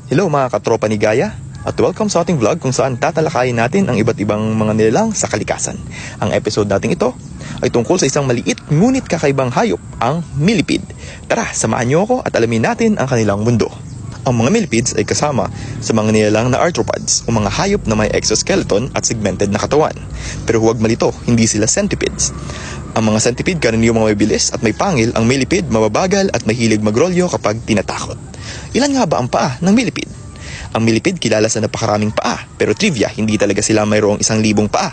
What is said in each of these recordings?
Hello mga katropa ni Gaya at welcome sa ating vlog kung saan tatalakayin natin ang iba't ibang mga nilalang sa kalikasan. Ang episode natin ito ay tungkol sa isang maliit ngunit kakaibang hayop, ang millipede. Tara, samahan niyo ako at alamin natin ang kanilang mundo. Ang mga millipedes ay kasama sa mga nilalang na arthropods o mga hayop na may exoskeleton at segmented na katawan. Pero huwag malito, hindi sila centipedes. Ang mga centipede karaniwang mga mabilis at may pangil, ang millipede mababagal at mahilig magrolyo kapag tinatakot. Ilan nga ba ang paa ng millipede? Ang millipede kilala sa napakaraming paa, pero trivia, hindi talaga sila mayroong 1,000 paa.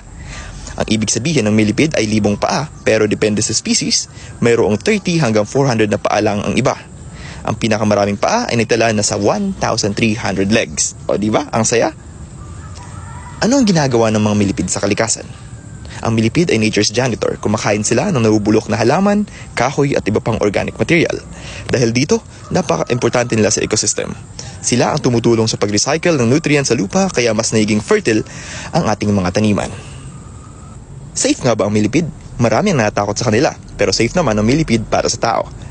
Ang ibig sabihin ng millipede ay 1,000 paa, pero depende sa species, mayroong 30 hanggang 400 na paa lang ang iba. Ang pinakamaraming paa ay nagtala na sa 1,300 legs. O diba? Ang saya? Ano ang ginagawa ng mga millipede sa kalikasan? Ang millipede ay nature's janitor. Kumakain sila ng nabubulok na halaman, kahoy at iba pang organic material. Dahil dito, napaka-importante nila sa ecosystem. Sila ang tumutulong sa pag-recycle ng nutrients sa lupa kaya mas nagiging fertile ang ating mga taniman. Safe nga ba ang millipede? Marami ang natatakot sa kanila, pero safe naman ang millipede para sa tao.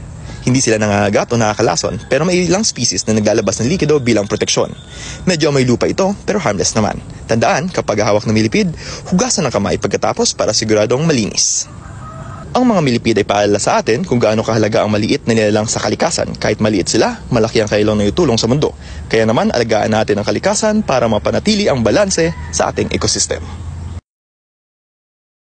Hindi sila nangangagat o nakakalason, pero may ilang species na naglalabas ng likido bilang proteksyon. Medyo may lupa ito, pero harmless naman. Tandaan, kapag hawak ng millipede, hugasan ang kamay pagkatapos para siguradong malinis. Ang mga millipede ay paalala sa atin kung gaano kahalaga ang maliit na nilalang sa kalikasan. Kahit maliit sila, malaki ang kailangan na itulong sa mundo. Kaya naman, alagaan natin ang kalikasan para mapanatili ang balanse sa ating ecosystem.